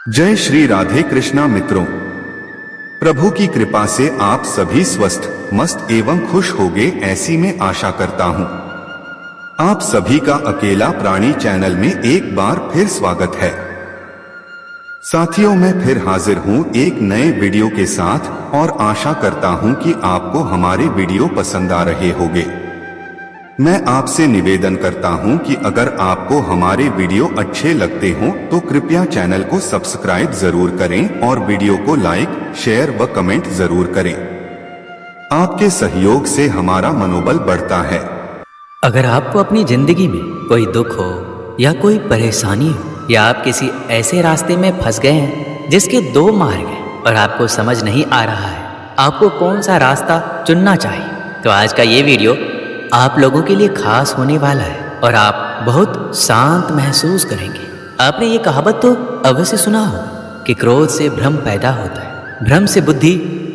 जय श्री राधे कृष्णा मित्रों, प्रभु की कृपा से आप सभी स्वस्थ मस्त एवं खुश होंगे ऐसी मैं आशा करता हूं। आप सभी का अकेला प्राणी चैनल में एक बार फिर स्वागत है। साथियों, मैं फिर हाजिर हूं एक नए वीडियो के साथ और आशा करता हूं कि आपको हमारे वीडियो पसंद आ रहे होंगे। मैं आपसे निवेदन करता हूं कि अगर आपको हमारे वीडियो अच्छे लगते हों तो कृपया चैनल को सब्सक्राइब जरूर करें और वीडियो को लाइक, शेयर व कमेंट जरूर करें। आपके सहयोग से हमारा मनोबल बढ़ता है। अगर आपको अपनी जिंदगी में कोई दुख हो या कोई परेशानी हो या आप किसी ऐसे रास्ते में फंस गए हैं जिसके दो मार्ग हैं और आपको समझ नहीं आ रहा है आपको कौन सा रास्ता चुनना चाहिए, तो आज का ये वीडियो आप लोगों के लिए खास होने वाला है और आप बहुत शांत महसूस करेंगे। आपने ये कहावत तो अवश्य सुना हो कि क्रोध से भ्रम पैदा होता है, भ्रम से बुद्धि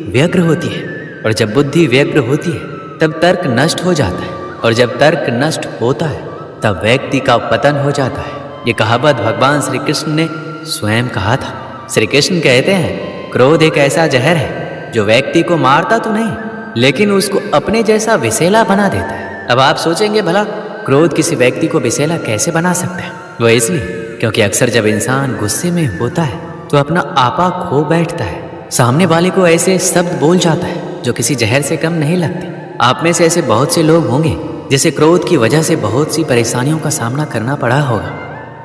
व्यग्र होती है और जब बुद्धि व्यग्र होती है तब तर्क नष्ट हो जाता है और जब तर्क नष्ट होता है तब व्यक्ति का पतन हो जाता है। ये कहावत भगवान श्री कृष्ण ने स्वयं कहा था। श्री कृष्ण कहते हैं, क्रोध एक ऐसा जहर है जो व्यक्ति को मारता तो नहीं लेकिन उसको अपने जैसा विषैला बना देता है। अब आप सोचेंगे, भला क्रोध किसी व्यक्ति को विषैला कैसे बना सकता है? वह इसलिए क्योंकि अक्सर जब इंसान गुस्से में होता है तो अपना आपा खो बैठता है, सामने वाले को ऐसे शब्द बोल जाता है जो किसी जहर से कम नहीं लगते। आप में से ऐसे बहुत से लोग होंगे जिसे क्रोध की वजह से बहुत सी परेशानियों का सामना करना पड़ा होगा,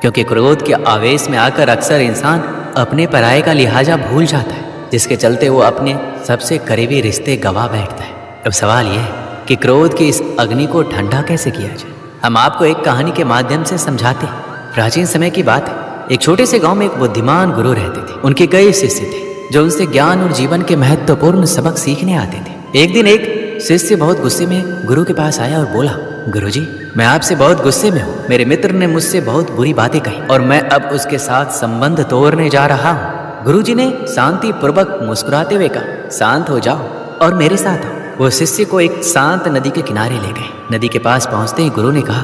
क्योंकि क्रोध के आवेश में आकर अक्सर इंसान अपने पराये का लिहाजा भूल जाता है, जिसके चलते वो अपने सबसे करीबी रिश्ते गंवा बैठता है। अब सवाल यह है कि क्रोध की इस अग्नि को ठंडा कैसे किया जाए। हम आपको एक कहानी के माध्यम से समझाते हैं। प्राचीन समय की बात है, एक छोटे से गांव में एक बुद्धिमान गुरु रहते थे। उनके कई शिष्य थे जो उनसे ज्ञान और जीवन के महत्वपूर्ण सबक सीखने आते थे। एक दिन एक शिष्य बहुत गुस्से में गुरु के पास आया और बोला, गुरुजी, मैं आपसे बहुत गुस्से में हूँ। मेरे मित्र ने मुझसे बहुत बुरी बातें कही और मैं अब उसके साथ संबंध तोड़ने जा रहा हूँ। गुरुजी ने शांति पूर्वक मुस्कुराते हुए कहा, शांत हो जाओ और मेरे साथ आओ। वो शिष्य को एक शांत नदी के किनारे ले गए। नदी के पास पहुंचते ही गुरु ने कहा,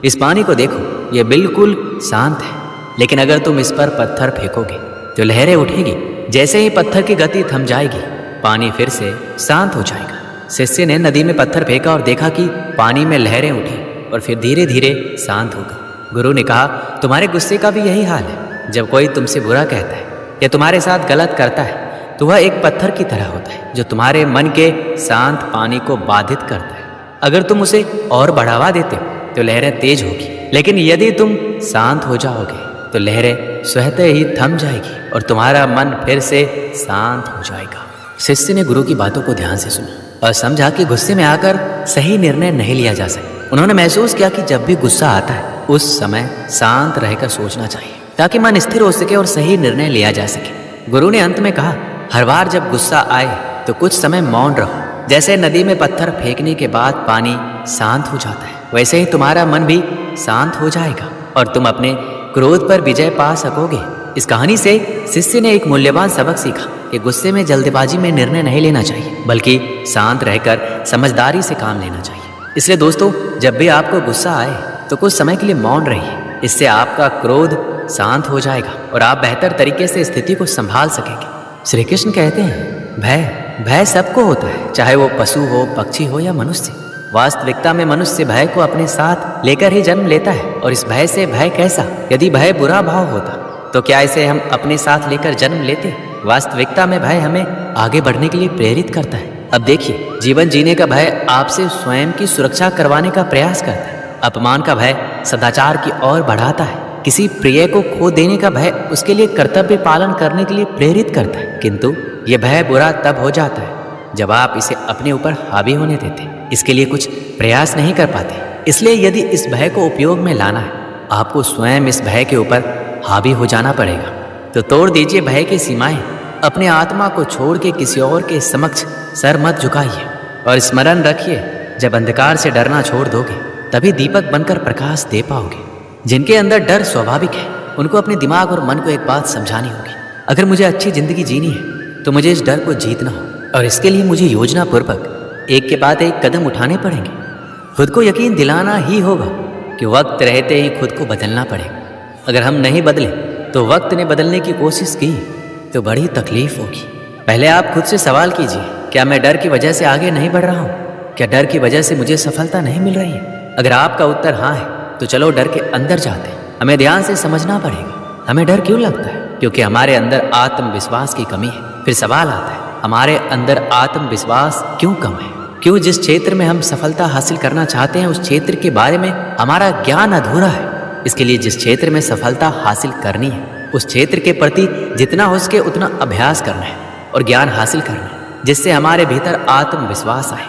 इस पानी को देखो, यह बिल्कुल शांत है, लेकिन अगर तुम इस पर पत्थर फेंकोगे तो लहरें उठेगी। जैसे ही पत्थर की गति थम जाएगी पानी फिर से शांत हो जाएगा। शिष्य ने नदी में पत्थर फेंका और देखा कि पानी में लहरें उठी और फिर धीरे धीरे शांत हो गई। गुरु ने कहा, तुम्हारे गुस्से का भी यही हाल है। जब कोई तुमसे बुरा कहता है या तुम्हारे साथ गलत करता है तो वह एक पत्थर की तरह होता है जो तुम्हारे मन के शांत पानी को बाधित करता है। अगर तुम उसे और बढ़ावा देते हो तो लहरें तेज होगी, लेकिन यदि तुम शांत हो जाओगे तो लहरें स्वतः ही थम जाएगी और तुम्हारा मन फिर से शांत हो जाएगा। शिष्य ने गुरु की बातों को ध्यान से सुना और समझा कि गुस्से में आकर सही निर्णय नहीं लिया जा सकता। उन्होंने महसूस किया कि जब भी गुस्सा आता है उस समय शांत रहकर सोचना चाहिए ताकि मन स्थिर हो सके और सही निर्णय लिया जा सके। गुरु ने अंत में कहा, हर बार जब गुस्सा आए तो कुछ समय मौन रहो। जैसे नदी में पत्थर फेंकने के बाद पानी शांत हो जाता है, वैसे ही तुम्हारा मन भी शांत हो जाएगा और तुम अपने क्रोध पर विजय पा सकोगे। इस कहानी से शिष्य ने एक मूल्यवान सबक सीखा कि गुस्से में जल्दबाजी में निर्णय नहीं लेना चाहिए, बल्कि शांत रहकर समझदारी से काम लेना चाहिए। इसलिए दोस्तों, जब भी आपको गुस्सा आए तो कुछ समय के लिए मौन रहिए। इससे आपका क्रोध शांत हो जाएगा और आप बेहतर तरीके से स्थिति को संभाल सकेंगे। श्री कृष्ण कहते हैं, भय सबको होता है, चाहे वो पशु हो, पक्षी हो या मनुष्य। वास्तविकता में मनुष्य भय को अपने साथ लेकर ही जन्म लेता है। और इस भय से भय कैसा? यदि भय बुरा भाव होता तो क्या इसे हम अपने साथ लेकर जन्म लेते? वास्तविकता में भय हमें आगे बढ़ने के लिए प्रेरित करता है। अब देखिए, जीवन जीने का भय आपसे स्वयं की सुरक्षा करवाने का प्रयास करता है। अपमान का भय सदाचार की ओर बढ़ाता है। किसी प्रिय को खो देने का भय उसके लिए कर्तव्य पालन करने के लिए प्रेरित करता है। किंतु यह भय बुरा तब हो जाता है जब आप इसे अपने ऊपर हावी होने देते, इसके लिए कुछ प्रयास नहीं कर पाते। इसलिए यदि इस भय को उपयोग में लाना है, आपको स्वयं इस भय के ऊपर हावी हो जाना पड़ेगा। तो तोड़ दीजिए भय की सीमाएं। अपने आत्मा को छोड़ के किसी और के समक्ष सर मत झुकाइए और स्मरण रखिए, जब अंधकार से डरना छोड़ दोगे तभी दीपक बनकर प्रकाश दे पाओगे। जिनके अंदर डर स्वाभाविक है उनको अपने दिमाग और मन को एक बात समझानी होगी, अगर मुझे अच्छी जिंदगी जीनी है तो मुझे इस डर को जीतना हो और इसके लिए मुझे योजना पूर्वक एक के बाद एक कदम उठाने पड़ेंगे। खुद को यकीन दिलाना ही होगा कि वक्त रहते ही खुद को बदलना पड़ेगा। अगर हम नहीं बदले तो वक्त ने बदलने की कोशिश की तो बड़ी तकलीफ होगी। पहले आप खुद से सवाल कीजिए, क्या मैं डर की वजह से आगे नहीं बढ़ रहा हूँ? क्या डर की वजह से मुझे सफलता नहीं मिल रही है? अगर आपका उत्तर हाँ है तो चलो डर के अंदर जाते हैं। हमें ध्यान से समझना पड़ेगा, हमें डर क्यों लगता है? क्योंकि हमारे अंदर आत्मविश्वास की कमी है। फिर सवाल आता है, हमारे अंदर आत्मविश्वास क्यों कम है? क्यों जिस क्षेत्र में हम सफलता हासिल करना चाहते हैं उस क्षेत्र के बारे में हमारा ज्ञान अधूरा है। इसके लिए जिस क्षेत्र में सफलता हासिल करनी है उस क्षेत्र के प्रति जितना हो सके उतना अभ्यास करना है और ज्ञान हासिल करना है, जिससे हमारे भीतर आत्मविश्वास आए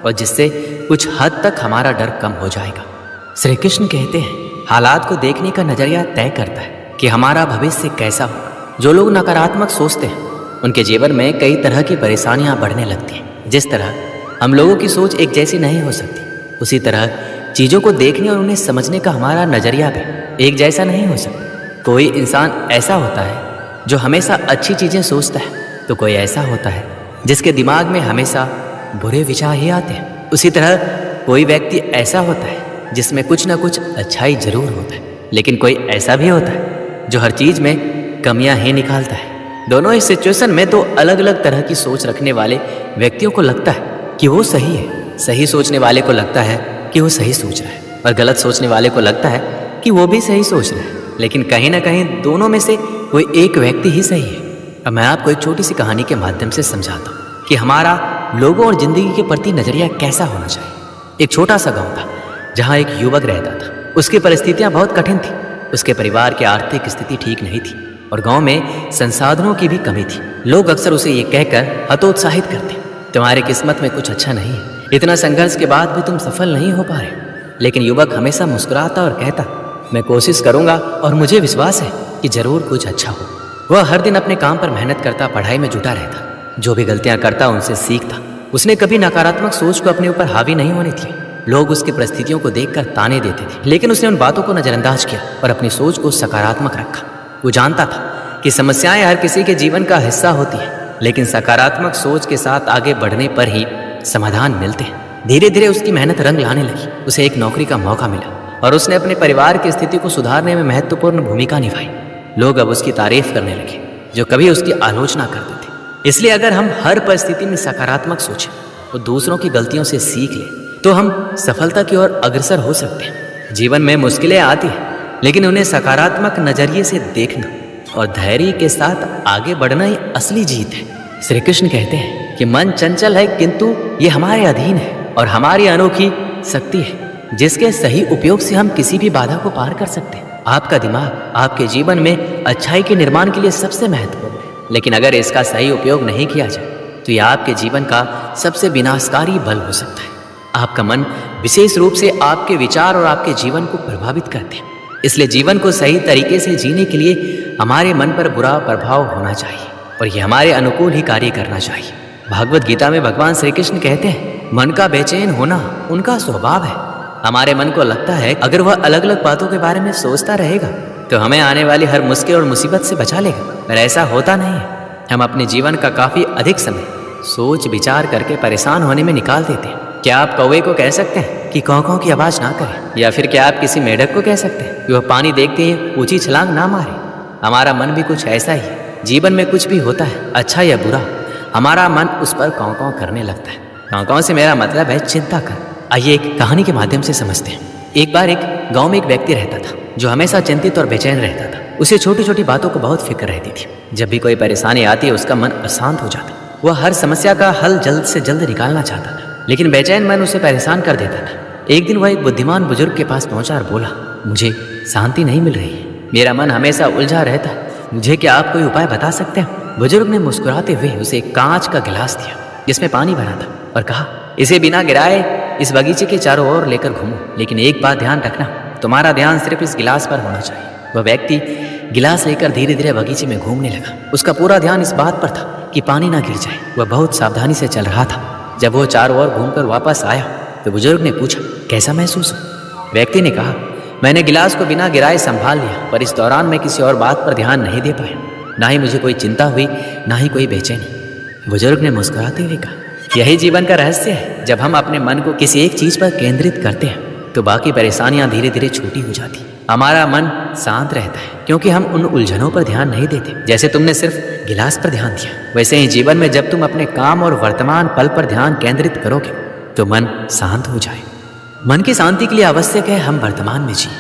और जिससे कुछ हद तक हमारा डर कम हो जाएगा। श्री कृष्ण कहते हैं, हालात को देखने का नजरिया तय करता है कि हमारा भविष्य कैसा होगा। जो लोग नकारात्मक सोचते हैं उनके जीवन में कई तरह की परेशानियां बढ़ने लगती हैं। जिस तरह हम लोगों की सोच एक जैसी नहीं हो सकती, उसी तरह चीज़ों को देखने और उन्हें समझने का हमारा नज़रिया भी एक जैसा नहीं हो सकता। कोई इंसान ऐसा होता है जो हमेशा अच्छी चीज़ें सोचता है, तो कोई ऐसा होता है जिसके दिमाग में हमेशा बुरे विचार ही आते हैं। उसी तरह कोई व्यक्ति ऐसा होता है जिसमें कुछ ना कुछ अच्छाई जरूर होता है, लेकिन कोई ऐसा भी होता है जो हर चीज़ में कमियां ही निकालता है। दोनों ही सिचुएशन में दो अलग अलग तरह की सोच रखने वाले व्यक्तियों को लगता है कि वो सही है। सही सोचने वाले को लगता है कि वो सही सोच रहा है और गलत सोचने वाले को लगता है कि वो भी सही सोच रहा है, लेकिन कहीं ना कहीं दोनों में से कोई एक व्यक्ति ही सही है। अब मैं आपको एक छोटी सी कहानी के माध्यम से समझाता हूँ कि हमारा लोगों और जिंदगी के प्रति नजरिया कैसा होना चाहिए। एक छोटा सा गाँव था जहाँ एक युवक रहता था। उसकी परिस्थितियाँ बहुत कठिन थी। उसके परिवार की आर्थिक स्थिति ठीक नहीं थी और गाँव में संसाधनों की भी कमी थी। लोग अक्सर उसे ये कहकर हतोत्साहित करते, तुम्हारी किस्मत में कुछ अच्छा नहीं है, इतना संघर्ष के बाद भी तुम सफल नहीं हो पा रहे। लेकिन युवक हमेशा मुस्कुराता और कहता, मैं कोशिश करूंगा और मुझे विश्वास है कि जरूर कुछ अच्छा हो। वह हर दिन अपने काम पर मेहनत करता, पढ़ाई में जुटा रहता, जो भी गलतियां करता उनसे सीखता। उसने कभी नकारात्मक सोच को अपने ऊपर हावी नहीं होने दिया। लोग उसकी परिस्थितियों को देखकर ताने देते थे, लेकिन उसने उन बातों को नजरअंदाज किया और अपनी सोच को सकारात्मक रखा। वो जानता था कि समस्याएं हर किसी के जीवन का हिस्सा होती है, लेकिन सकारात्मक सोच के साथ आगे बढ़ने पर ही समाधान मिलते हैं। धीरे धीरे उसकी मेहनत रंग लाने लगी। उसे एक नौकरी का मौका मिला और उसने अपने परिवार की स्थिति को सुधारने में महत्वपूर्ण भूमिका निभाई। लोग अब उसकी तारीफ करने लगे जो कभी उसकी आलोचना करते थे। इसलिए अगर हम हर परिस्थिति में सकारात्मक सोचें और दूसरों की गलतियों से सीख लें तो हम सफलता की ओर अग्रसर हो सकते हैं। जीवन में मुश्किलें आती हैं, लेकिन उन्हें सकारात्मक नजरिए से देखना और धैर्य के साथ आगे बढ़ना ही असली जीत है। श्री कृष्ण कहते हैं कि मन चंचल है किंतु ये हमारे अधीन है और हमारी अनोखी शक्ति है जिसके सही उपयोग से हम किसी भी बाधा को पार कर सकते हैं। आपका दिमाग आपके जीवन में अच्छाई के निर्माण के लिए सबसे महत्वपूर्ण है, लेकिन अगर इसका सही उपयोग नहीं किया जाए तो यह आपके जीवन का सबसे विनाशकारी बल हो सकता है। आपका मन विशेष रूप से आपके विचार और आपके जीवन को प्रभावित करते हैं। इसलिए जीवन को सही तरीके से जीने के लिए हमारे मन पर बुरा प्रभाव होना चाहिए और ये हमारे अनुकूल ही कार्य करना चाहिए। भागवत गीता में भगवान श्री कृष्ण कहते हैं, मन का बेचैन होना उनका स्वभाव है। हमारे मन को लगता है अगर वह अलग अलग बातों के बारे में सोचता रहेगा तो हमें आने वाली हर मुश्किल और मुसीबत से बचा लेगा, पर ऐसा होता नहीं है। हम अपने जीवन का काफी अधिक समय सोच विचार करके परेशान होने में निकाल देते हैं। क्या आप कौवे को कह सकते हैं कि कौ कौ की आवाज ना करे, या फिर क्या आप किसी मेढक को कह सकते हैं कि वह पानी देखते ही ऊंची छलांग ना मारे? हमारा मन भी कुछ ऐसा ही है। जीवन में कुछ भी होता है, अच्छा या बुरा, हमारा मन उस पर कौ कौ करने लगता है। कौ कौ से मेरा मतलब है चिंता कर। आइए एक कहानी के माध्यम से समझते हैं। एक बार एक गांव में एक व्यक्ति रहता था जो हमेशा चिंतित और बेचैन रहता था। उसे छोटी छोटी बातों को बहुत फिक्र रहती थी। जब भी कोई परेशानी आती है उसका मन अशांत हो जाता। वह हर समस्या का हल जल्द से जल्द निकालना चाहता था, लेकिन बेचैन मन उसे परेशान कर देता था। एक दिन वह एक बुद्धिमान बुजुर्ग के पास पहुंचा और बोला, मुझे शांति नहीं मिल रही है, मेरा मन हमेशा उलझा रहता है, मुझे क्या आप कोई उपाय बता सकते हैं? बुजुर्ग ने मुस्कुराते हुए उसे एक कांच का गिलास दिया जिसमें पानी भरा था और कहा, इसे बिना गिराए इस बगीचे के चारों ओर लेकर घूमो, लेकिन एक बात ध्यान रखना, तुम्हारा ध्यान सिर्फ इस गिलास पर होना चाहिए। वह व्यक्ति गिलास लेकर धीरे धीरे बगीचे में घूमने लगा। उसका पूरा ध्यान इस बात पर था कि पानी ना गिर जाए। वह बहुत सावधानी से चल रहा था। जब वो चारों ओर घूमकर वापस आया तो बुजुर्ग ने पूछा, कैसा महसूस हो? व्यक्ति ने कहा, मैंने गिलास को बिना गिराए संभाल लिया, पर इस दौरान मैं किसी और बात पर ध्यान नहीं दे पाया। ना ही मुझे कोई चिंता हुई, ना ही कोई बेचैनी। बुजुर्ग ने मुस्कुराते हुए कहा, यही जीवन का रहस्य है। जब हम अपने मन को किसी एक चीज पर केंद्रित करते हैं तो बाकी परेशानियां धीरे धीरे छोटी हो जाती हमारा मन शांत रहता है क्योंकि हम उन उलझनों पर ध्यान नहीं देते। जैसे तुमने सिर्फ गिलास पर ध्यान दिया, वैसे ही जीवन में जब तुम अपने काम और वर्तमान पल पर ध्यान केंद्रित करोगे तो मन शांत हो जाएगा। मन की शांति के लिए आवश्यक है हम वर्तमान में जिए,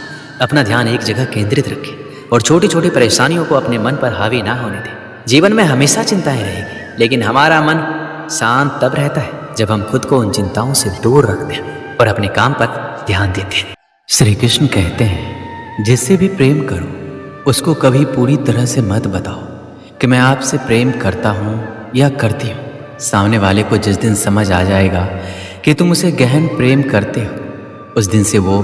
अपना ध्यान एक जगह केंद्रित रखें और छोटी छोटी परेशानियों को अपने मन पर हावी ना होने दें। जीवन में हमेशा चिंताएं रहेगी, लेकिन हमारा मन शांत तब रहता है जब हम खुद को उन चिंताओं से दूर रखते हैं और अपने काम पर ध्यान देते हैं। श्री कृष्ण कहते हैं, जिससे भी प्रेम करो उसको कभी पूरी तरह से मत बताओ कि मैं आपसे प्रेम करता हूँ या करती हूँ। सामने वाले को जिस दिन समझ आ जाएगा कि तुम उसे गहन प्रेम करते हो, उस दिन से वो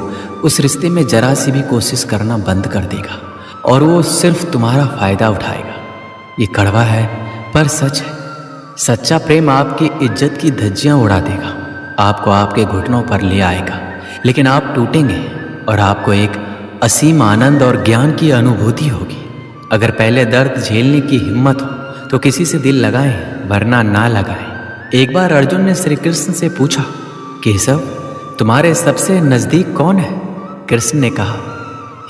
उस रिश्ते में जरा सी भी कोशिश करना बंद कर देगा और वो सिर्फ तुम्हारा फायदा उठाएगा। ये कड़वा है पर सच है। सच्चा प्रेम आपकी इज्जत की धज्जियां उड़ा देगा, आपको आपके घुटनों पर ले आएगा, लेकिन आप टूटेंगे और आपको एक असीम आनंद और ज्ञान की अनुभूति होगी। अगर पहले दर्द झेलने की हिम्मत हो तो किसी से दिल लगाएं, वरना ना लगाएं। एक बार अर्जुन ने श्री कृष्ण से पूछा, केशव तुम्हारे सबसे नजदीक कौन है? कृष्ण ने कहा,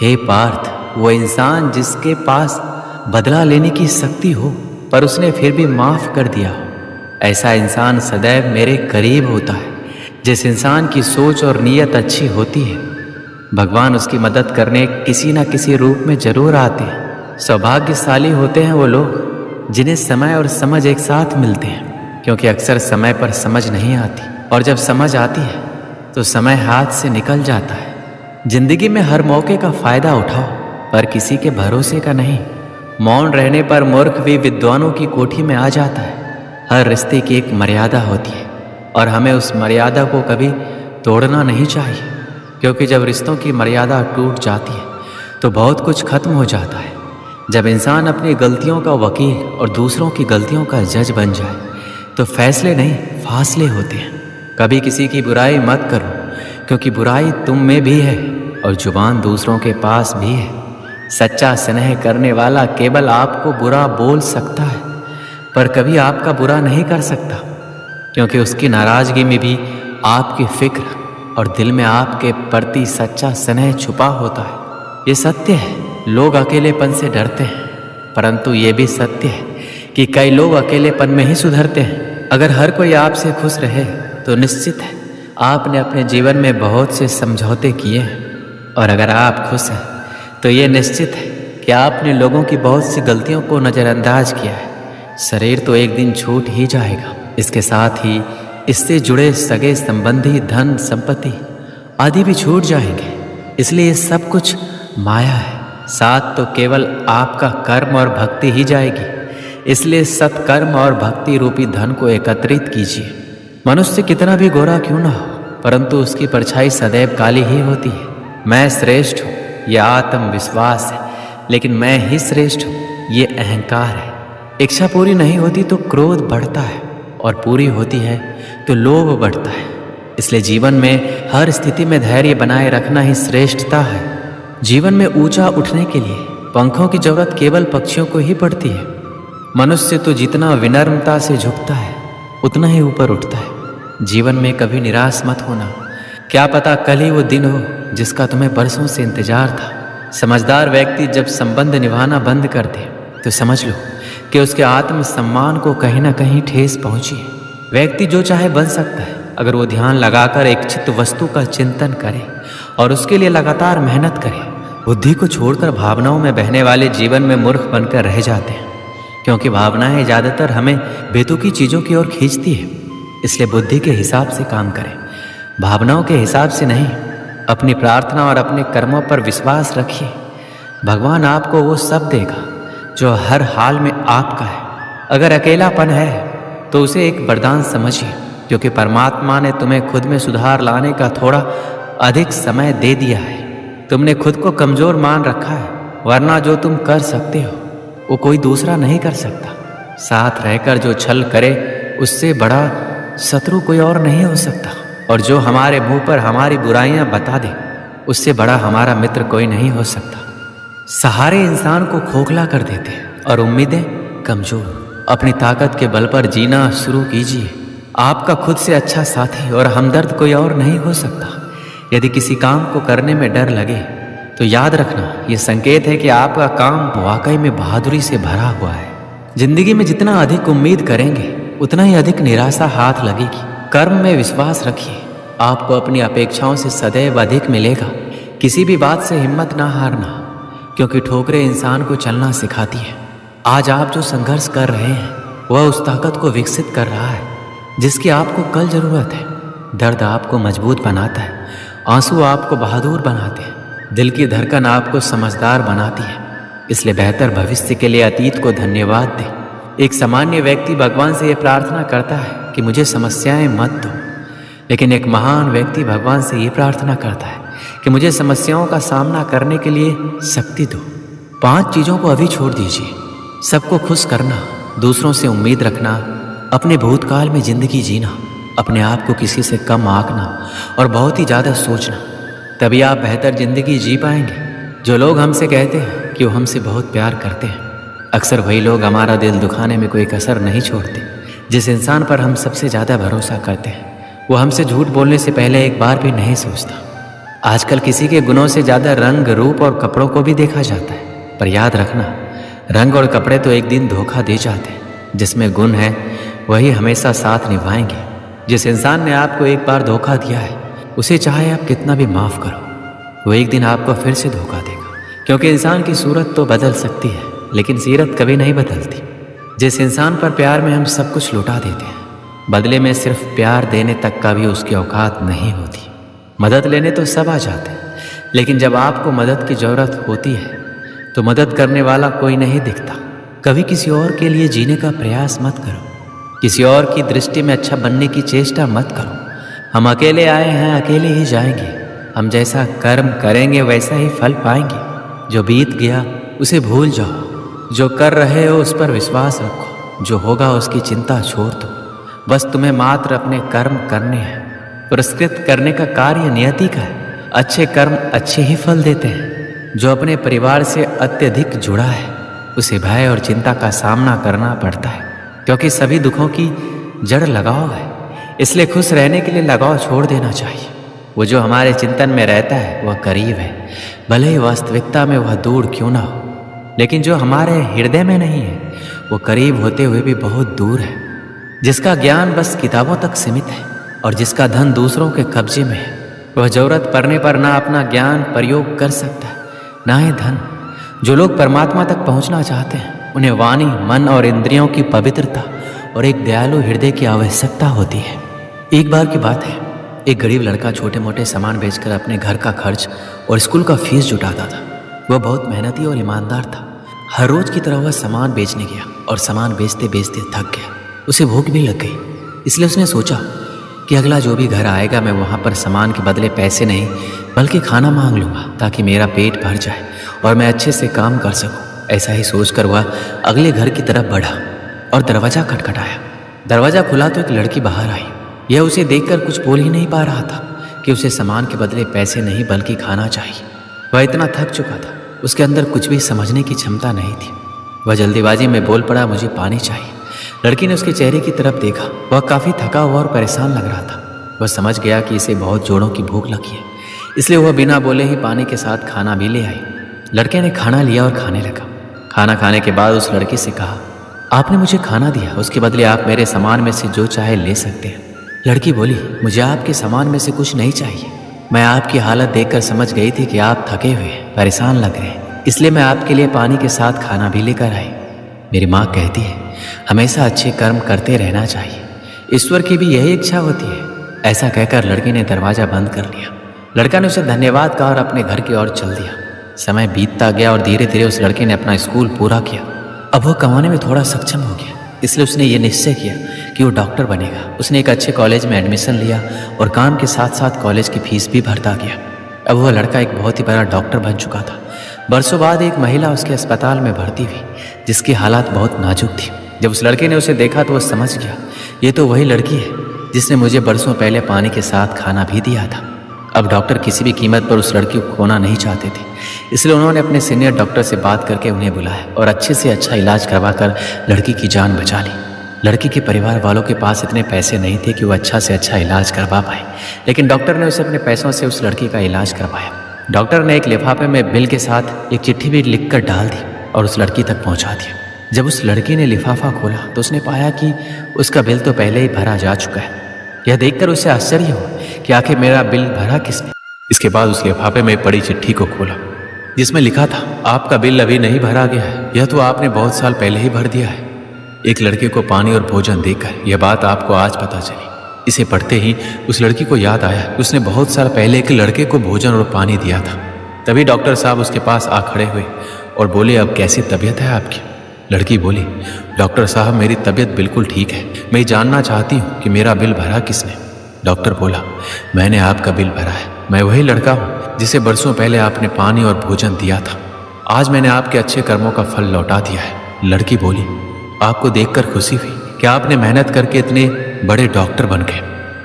हे पार्थ, वो इंसान जिसके पास बदला लेने की शक्ति हो पर उसने फिर भी माफ कर दिया हो, ऐसा इंसान सदैव मेरे करीब होता है। जिस इंसान की सोच और नीयत अच्छी होती है, भगवान उसकी मदद करने किसी न किसी रूप में जरूर आते हैं। सौभाग्यशाली होते हैं वो लोग जिन्हें समय और समझ एक साथ मिलते हैं, क्योंकि अक्सर समय पर समझ नहीं आती और जब समझ आती है तो समय हाथ से निकल जाता है। जिंदगी में हर मौके का फायदा उठाओ पर किसी के भरोसे का नहीं। मौन रहने पर मूर्ख भी विद्वानों की कोठी में आ जाता है। हर रिश्ते की एक मर्यादा होती है और हमें उस मर्यादा को कभी तोड़ना नहीं चाहिए, क्योंकि जब रिश्तों की मर्यादा टूट जाती है तो बहुत कुछ खत्म हो जाता है। जब इंसान अपनी गलतियों का वकील और दूसरों की गलतियों का जज बन जाए तो फैसले नहीं फासले होते हैं। कभी किसी की बुराई मत करो, क्योंकि बुराई तुम में भी है और जुबान दूसरों के पास भी है। सच्चा स्नेह करने वाला केवल आपको बुरा बोल सकता है पर कभी आपका बुरा नहीं कर सकता, क्योंकि उसकी नाराजगी में भी आपकी फिक्र और दिल में आपके प्रति सच्चा स्नेह छुपा होता है। ये सत्य है, लोग अकेलेपन से डरते हैं, परंतु ये भी सत्य है कि कई लोग अकेलेपन में ही सुधरते हैं। अगर हर कोई आपसे खुश रहे तो निश्चित है आपने अपने जीवन में बहुत से समझौते किए हैं, और अगर आप खुश हैं तो ये निश्चित है कि आपने लोगों की बहुत सी गलतियों को नज़रअंदाज किया है। शरीर तो एक दिन छूट ही जाएगा, इसके साथ ही इससे जुड़े सगे संबंधी, धन संपत्ति आदि भी छूट जाएंगे। इसलिए सब कुछ माया है, साथ तो केवल आपका कर्म और भक्ति ही जाएगी। इसलिए सत्कर्म और भक्ति रूपी धन को एकत्रित कीजिए। मनुष्य कितना भी गोरा क्यों ना हो, परंतु उसकी परछाई सदैव काली ही होती है। मैं श्रेष्ठ हूँ, यह आत्मविश्वास है, लेकिन मैं ही श्रेष्ठ हूँ, ये अहंकार है। इच्छा पूरी नहीं होती तो क्रोध बढ़ता है और पूरी होती है तो लोभ बढ़ता है। इसलिए जीवन में हर स्थिति में धैर्य बनाए रखना ही श्रेष्ठता है। जीवन में ऊंचा उठने के लिए पंखों की जरूरत केवल पक्षियों को ही पड़ती है। मनुष्य तो जितना विनम्रता से झुकता है उतना ही ऊपर उठता है। जीवन में कभी निराश मत होना, क्या पता कल ही वो दिन हो जिसका तुम्हें बरसों से इंतजार था। समझदार व्यक्ति जब संबंध निभाना बंद कर दे तो समझ लो कि उसके आत्मसम्मान को कहीं ना कहीं ठेस पहुंची है। व्यक्ति जो चाहे बन सकता है अगर वो ध्यान लगाकर एक चित्त वस्तु का चिंतन करे और उसके लिए लगातार मेहनत करे। बुद्धि को छोड़कर भावनाओं में बहने वाले जीवन में मूर्ख बनकर रह जाते हैं, क्योंकि भावनाएं ज़्यादातर हमें बेतुकी चीज़ों की ओर खींचती है। इसलिए बुद्धि के हिसाब से काम करें, भावनाओं के हिसाब से नहीं। अपनी प्रार्थना और अपने कर्मों पर विश्वास रखिए। भगवान आपको वो सब देगा जो हर हाल में आपका है। अगर अकेलापन है तो उसे एक वरदान समझिए, क्योंकि परमात्मा ने तुम्हें खुद में सुधार लाने का थोड़ा अधिक समय दे दिया है। तुमने खुद को कमज़ोर मान रखा है, वरना जो तुम कर सकते हो वो कोई दूसरा नहीं कर सकता। साथ रहकर जो छल करे उससे बड़ा शत्रु कोई और नहीं हो सकता, और जो हमारे मुंह पर हमारी बुराइयां बता दे उससे बड़ा हमारा मित्र कोई नहीं हो सकता। सहारे इंसान को खोखला कर देते हैं और उम्मीदें कमजोर। अपनी ताकत के बल पर जीना शुरू कीजिए। आपका खुद से अच्छा साथी और हमदर्द कोई और नहीं हो सकता। यदि किसी काम को करने में डर लगे तो याद रखना, ये संकेत है कि आपका काम वाकई में बहादुरी से भरा हुआ है। जिंदगी में जितना अधिक उम्मीद करेंगे उतना ही अधिक निराशा हाथ लगेगी। कर्म में विश्वास रखिए, आपको अपनी अपेक्षाओं से सदैव अधिक मिलेगा। किसी भी बात से हिम्मत ना हारना, क्योंकि ठोकरें इंसान को चलना सिखाती हैं। आज आप जो संघर्ष कर रहे हैं वह उस ताकत को विकसित कर रहा है जिसकी आपको कल जरूरत है। दर्द आपको मजबूत बनाता है, आंसू आपको बहादुर बनाते हैं, दिल की धड़कन आपको समझदार बनाती है। इसलिए बेहतर भविष्य के लिए अतीत को धन्यवाद दें। एक सामान्य व्यक्ति भगवान से यह प्रार्थना करता है कि मुझे समस्याएं मत दो, लेकिन एक महान व्यक्ति भगवान से ये प्रार्थना करता है कि मुझे समस्याओं का सामना करने के लिए शक्ति दो। 5 चीज़ों को अभी छोड़ दीजिए। सबको खुश करना, दूसरों से उम्मीद रखना, अपने भूतकाल में ज़िंदगी जीना, अपने आप को किसी से कम आंकना और बहुत ही ज़्यादा सोचना। तभी आप बेहतर ज़िंदगी जी पाएंगे। जो लोग हमसे कहते हैं कि वो हमसे बहुत प्यार करते हैं, अक्सर वही लोग हमारा दिल दुखाने में कोई कसर नहीं छोड़ते। जिस इंसान पर हम सबसे ज़्यादा भरोसा करते हैं वो हमसे झूठ बोलने से पहले एक बार भी नहीं सोचता। आजकल किसी के गुणों से ज़्यादा रंग, रूप और कपड़ों को भी देखा जाता है, पर याद रखना, रंग और कपड़े तो एक दिन धोखा दे जाते हैं। जिसमें गुण है वही हमेशा साथ निभाएंगे। जिस इंसान ने आपको एक बार धोखा दिया है उसे चाहे आप कितना भी माफ़ करो, वो एक दिन आपको फिर से धोखा देगा। क्योंकि इंसान की सूरत तो बदल सकती है लेकिन सीरत कभी नहीं बदलती। जिस इंसान पर प्यार में हम सब कुछ लुटा देते हैं, बदले में सिर्फ प्यार देने तक का भी उसकी औकात नहीं होती। मदद लेने तो सब आ जाते हैं, लेकिन जब आपको मदद की ज़रूरत होती है तो मदद करने वाला कोई नहीं दिखता। कभी किसी और के लिए जीने का प्रयास मत करो, किसी और की दृष्टि में अच्छा बनने की चेष्टा मत करो। हम अकेले आए हैं, अकेले ही जाएंगे। हम जैसा कर्म करेंगे वैसा ही फल पाएंगे। जो बीत गया उसे भूल जाओ, जो कर रहे हो उस पर विश्वास रखो, जो होगा उसकी चिंता छोड़ दो। बस तुम्हें मात्र अपने कर्म करने हैं। पुरस्कृत करने का कार्य नियति का है। अच्छे कर्म अच्छे ही फल देते हैं। जो अपने परिवार से अत्यधिक जुड़ा है उसे भय और चिंता का सामना करना पड़ता है, क्योंकि सभी दुखों की जड़ लगाव है। इसलिए खुश रहने के लिए लगाव छोड़ देना चाहिए। वो जो हमारे चिंतन में रहता है वह करीब है, भले ही वास्तविकता में वह दूर क्यों ना हो। लेकिन जो हमारे हृदय में नहीं है वो करीब होते हुए भी बहुत दूर है। जिसका ज्ञान बस किताबों तक सीमित है और जिसका धन दूसरों के कब्जे में है, वह जरूरत पड़ने पर ना अपना ज्ञान प्रयोग कर सकता है ना ही धन। जो लोग परमात्मा तक पहुंचना चाहते हैं उन्हें वाणी, मन और इंद्रियों की पवित्रता और एक दयालु हृदय की आवश्यकता होती है। एक बार की बात है, एक गरीब लड़का छोटे मोटे सामान बेचकर अपने घर का खर्च और स्कूल का फीस जुटाता था। वह बहुत मेहनती और ईमानदार था। हर रोज की तरह वह सामान बेचने गया और सामान बेचते बेचते थक गया। उसे भूख भी लग गई, इसलिए उसने सोचा कि अगला जो भी घर आएगा मैं वहाँ पर सामान के बदले पैसे नहीं बल्कि खाना मांग लूँगा, ताकि मेरा पेट भर जाए और मैं अच्छे से काम कर सकूँ। ऐसा ही सोचकर वह अगले घर की तरफ बढ़ा और दरवाज़ा खटखटाया। दरवाज़ा खुला तो एक लड़की बाहर आई। यह उसे देखकर कुछ बोल ही नहीं पा रहा था कि उसे सामान के बदले पैसे नहीं बल्कि खाना चाहिए। वह इतना थक चुका था, उसके अंदर कुछ भी समझने की क्षमता नहीं थी। वह जल्दीबाजी में बोल पड़ा, मुझे पानी चाहिए। लड़की ने उसके चेहरे की तरफ देखा। वह काफ़ी थका हुआ और परेशान लग रहा था। वह समझ गया कि इसे बहुत जोरों की भूख लगी है, इसलिए वह बिना बोले ही पानी के साथ खाना भी ले आई। लड़के ने खाना लिया और खाने लगा। खाना खाने के बाद उस लड़की से कहा, आपने मुझे खाना दिया, उसके बदले आप मेरे सामान में से जो चाहे ले सकते हैं। लड़की बोली, मुझे आपके सामान में से कुछ नहीं चाहिए। मैं आपकी हालत देखकर समझ गई थी कि आप थके हुए परेशान लग रहे हैं, इसलिए मैं आपके लिए पानी के साथ खाना भी लेकर आई। मेरी माँ कहती है हमेशा अच्छे कर्म करते रहना चाहिए, ईश्वर की भी यही इच्छा होती है। ऐसा कहकर लड़की ने दरवाज़ा बंद कर लिया। लड़का ने उसे धन्यवाद कहा और अपने घर की ओर चल दिया। समय बीतता गया और धीरे धीरे उस लड़के ने अपना स्कूल पूरा किया। अब वह कमाने में थोड़ा सक्षम हो गया, इसलिए उसने ये निश्चय किया कि वो डॉक्टर बनेगा। उसने एक अच्छे कॉलेज में एडमिशन लिया और काम के साथ साथ कॉलेज की फीस भी भरता गया। अब वह लड़का एक बहुत ही बड़ा डॉक्टर बन चुका था। बरसों बाद एक महिला उसके अस्पताल में भर्ती हुई, जिसकी हालात बहुत नाजुक थी। जब उस लड़के ने उसे देखा तो वह समझ गया, ये तो वही लड़की है जिसने मुझे बरसों पहले पानी के साथ खाना भी दिया था। अब डॉक्टर किसी भी कीमत पर उस लड़की को खोना नहीं चाहते थे, इसलिए उन्होंने अपने सीनियर डॉक्टर से बात करके उन्हें बुलाया और अच्छे से अच्छा इलाज करवाकर लड़की की जान बचा ली। लड़की के परिवार वालों के पास इतने पैसे नहीं थे कि वो अच्छा से अच्छा इलाज करवा पाए, लेकिन डॉक्टर ने उसे अपने पैसों से उस लड़की का इलाज करवाया। डॉक्टर ने एक लिफाफे में बिल के साथ एक चिट्ठी भी लिखकर डाल दी और उस लड़की तक पहुंचा दिया। जब उस लड़की ने लिफाफा खोला तो उसने पाया कि उसका बिल तो पहले ही भरा जा चुका है। यह देखकर उसे आश्चर्य हुआ कि आखिर मेरा बिल भरा किसने। इसके बाद उस लिफाफे में पड़ी चिट्ठी को खोला जिसमें लिखा था, आपका बिल अभी नहीं भरा गया है, यह तो आपने बहुत साल पहले ही भर दिया है। एक लड़के को पानी और भोजन देकर यह बात आपको आज पता चली। इसे पढ़ते ही उस लड़की को याद आया कि उसने बहुत साल पहले एक लड़के को भोजन और पानी दिया था। तभी डॉक्टर साहब उसके पास आ खड़े हुए और बोले, अब कैसी तबीयत है आपकी? लड़की बोली, डॉक्टर साहब मेरी तबीयत बिल्कुल ठीक है, मैं जानना चाहती हूँ कि मेरा बिल भरा किसने? डॉक्टर बोला, मैंने आपका बिल भरा है। मैं वही लड़का हूँ जिसे बरसों पहले आपने पानी और भोजन दिया था। आज मैंने आपके अच्छे कर्मों का फल लौटा दिया है। लड़की बोली, आपको देखकर खुशी हुई कि आपने मेहनत करके इतने बड़े डॉक्टर बन गए।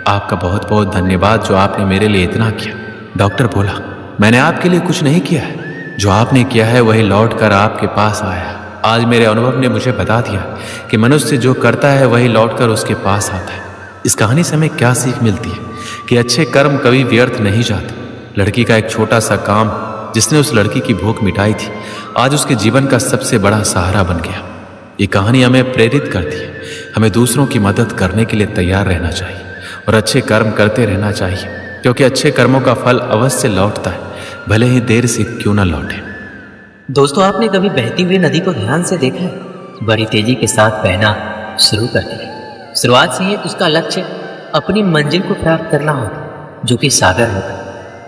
आपका बहुत बहुत धन्यवाद जो आपने मेरे लिए इतना किया। डॉक्टर बोला, मैंने आपके लिए कुछ नहीं किया है, जो आपने किया है वही लौट कर आपके पास आया। आज मेरे अनुभव ने मुझे बता दिया कि मनुष्य जो करता है वही लौट कर उसके पास आता है। इस कहानी से हमें क्या सीख मिलती है कि अच्छे कर्म कभी व्यर्थ नहीं जाते। लड़की का एक छोटा सा काम जिसने उस लड़की की भूख मिटाई थी, आज उसके जीवन का सबसे बड़ा सहारा बन गया। ये कहानी हमें प्रेरित करती है, हमें दूसरों की मदद करने के लिए तैयार रहना चाहिए और अच्छे कर्म करते रहना चाहिए, क्योंकि अच्छे कर्मों का फल अवश्य लौटता है, भले ही देर से क्यों न लौटे। दोस्तों, आपने कभी बहती हुई नदी को ध्यान से देखा है? बड़ी तेजी के साथ बहना शुरू करती है। शुरुआत से ही उसका लक्ष्य अपनी मंजिल को प्राप्त करना होगा, जो कि सागर होगा।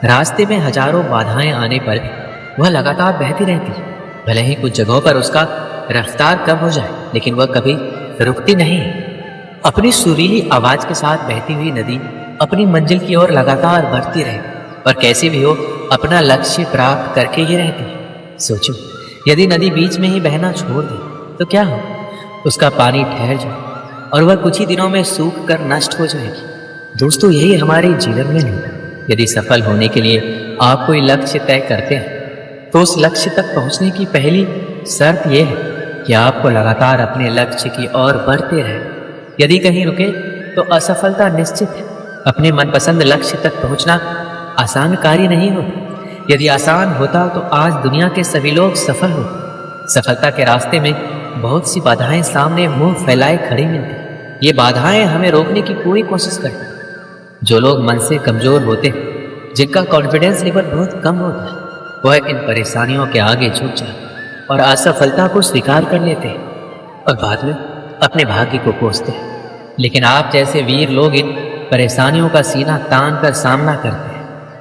रास्ते में हजारों बाधाएं आने पर भी वह लगातार बहती रहती है। भले ही कुछ जगहों पर उसका रफ्तार कम हो जाए, लेकिन वह कभी रुकती नहीं है। अपनी सुरीली आवाज के साथ बहती हुई नदी अपनी मंजिल की ओर लगातार बढ़ती रहे और कैसे भी हो अपना लक्ष्य प्राप्त करके ही रहती है। सोचो, यदि नदी बीच में ही बहना छोड़ दे तो क्या हो? उसका पानी ठहर जाए और वह कुछ ही दिनों में सूख कर नष्ट हो जाएगी। दोस्तों, यही हमारे जीवन में होता है। यदि सफल होने के लिए आप कोई लक्ष्य तय करते हैं तो उस लक्ष्य तक पहुंचने की पहली शर्त यह है कि आपको लगातार अपने लक्ष्य की ओर बढ़ते रहे। यदि कहीं रुके तो असफलता निश्चित है। अपने मनपसंद लक्ष्य तक पहुंचना आसान कार्य नहीं होता। यदि आसान होता तो आज दुनिया के सभी लोग सफल होते। सफलता के रास्ते में बहुत सी बाधाएं सामने मुंह फैलाए खड़ी मिलती। ये बाधाएं हमें रोकने की पूरी कोशिश करती। जो लोग मन से कमजोर होते हैं, जिनका कॉन्फिडेंस लेवल बहुत कम होता है, वह इन परेशानियों के आगे झुक जाते और असफलता को स्वीकार कर लेते हैं और बाद में अपने भाग्य को कोसते हैं। लेकिन आप जैसे वीर लोग इन परेशानियों का सीना तान कर सामना करते हैं।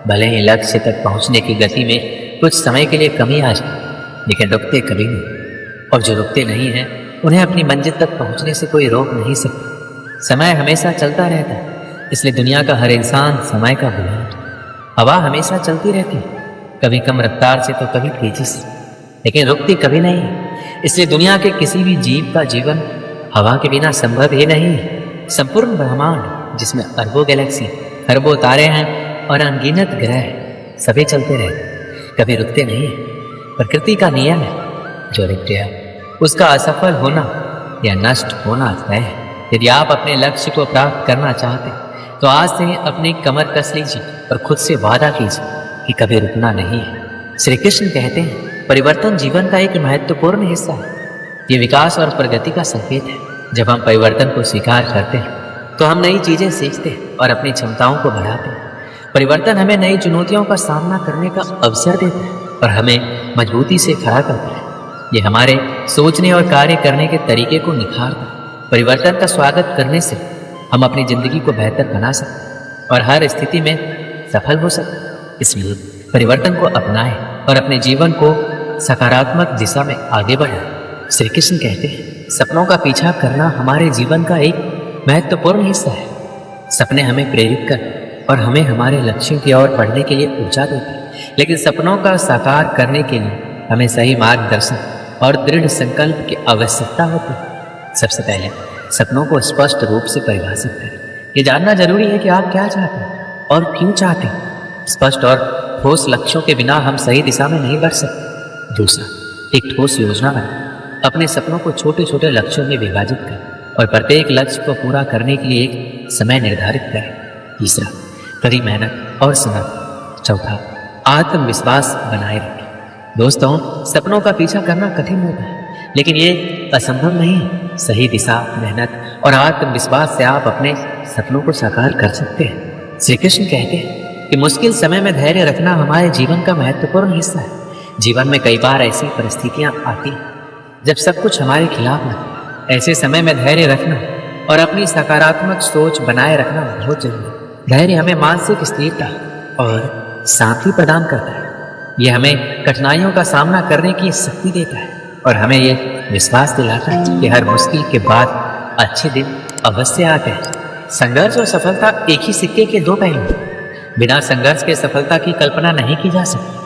भले ही लक्ष्य तक पहुंचने की गति में कुछ समय के लिए कमी आ जाए, लेकिन रुकते कभी नहीं। और जो रुकते नहीं हैं, उन्हें अपनी मंजिल तक पहुंचने से कोई रोक नहीं सकता। समय हमेशा चलता रहता है, इसलिए दुनिया का हर इंसान समय का गुलाम है। हवा हमेशा चलती रहती है, कभी कम रफ्तार से तो कभी तेजी से, लेकिन रुकती कभी नहीं है। इसलिए दुनिया के किसी भी जीव का जीवन हवा के बिना संभव ही नहीं है। संपूर्ण ब्रह्मांड, जिसमें अरबों गैलेक्सी, अरबों तारे हैं और अनगिनत ग्रह, सभी चलते रहते, कभी रुकते नहीं है। प्रकृति का नियम है, जो रुक गया उसका असफल होना या नष्ट होना तय है। यदि आप अपने लक्ष्य को प्राप्त करना चाहते तो आज से ही अपनी कमर कस लीजिए और खुद से वादा कीजिए कि कभी रुकना नहीं है। श्री कृष्ण कहते हैं, परिवर्तन जीवन का एक महत्वपूर्ण हिस्सा है। ये विकास और प्रगति का संकेत है। जब हम परिवर्तन को स्वीकार करते हैं तो हम नई चीजें सीखते हैं और अपनी क्षमताओं को बढ़ाते हैं। परिवर्तन हमें नई चुनौतियों का सामना करने का अवसर देता है और हमें मजबूती से खड़ा करता है। ये हमारे सोचने और कार्य करने के तरीके को निखारता है। परिवर्तन का स्वागत करने से हम अपनी जिंदगी को बेहतर बना सकते हैं और हर स्थिति में सफल हो सकते हैं। इसलिए परिवर्तन को अपनाएं और अपने जीवन को सकारात्मक दिशा में आगे बढ़ाएं। श्री कृष्ण कहते हैं, सपनों का पीछा करना हमारे जीवन का एक महत्वपूर्ण हिस्सा है। सपने हमें प्रेरित करते और हमें हमारे लक्ष्यों की ओर बढ़ने के लिए ऊर्जा देते हैं। लेकिन सपनों का साकार करने के लिए हमें सही मार्गदर्शन और दृढ़ संकल्प की आवश्यकता होती है। सबसे पहले सपनों को स्पष्ट रूप से परिभाषित करें। ये जानना जरूरी है कि आप क्या चाहते हैं और क्यों चाहते हैं। स्पष्ट और ठोस लक्ष्यों के बिना हम सही दिशा में नहीं बढ़ सकते। दूसरा, एक ठोस योजना बनाएं। अपने सपनों को छोटे छोटे लक्ष्यों में विभाजित करें और प्रत्येक लक्ष्य को पूरा करने के लिए एक समय निर्धारित करें। तीसरा, कड़ी मेहनत और समर्पण। चौथा, आत्मविश्वास बनाए रखें। दोस्तों, सपनों का पीछा करना कठिन होता है, लेकिन ये असंभव नहीं है। सही दिशा, मेहनत और आत्मविश्वास से आप अपने सपनों को साकार कर सकते हैं। श्री कृष्ण कहते हैं कि मुश्किल समय में धैर्य रखना हमारे जीवन का महत्वपूर्ण हिस्सा है। जीवन में कई बार ऐसी परिस्थितियां आती हैं जब सब कुछ हमारे खिलाफ लगता है। ऐसे समय में धैर्य रखना और अपनी सकारात्मक सोच बनाए रखना बहुत जरूरी है। धैर्य हमें मानसिक स्थिरता और शांति प्रदान करता है। यह हमें कठिनाइयों का सामना करने की शक्ति देता है और हमें यह विश्वास दिलाता है कि हर मुश्किल के बाद अच्छे दिन अवश्य आते हैं। संघर्ष और सफलता एक ही सिक्के के दो पहलू हैं। बिना संघर्ष के सफलता की कल्पना नहीं की जा सकती।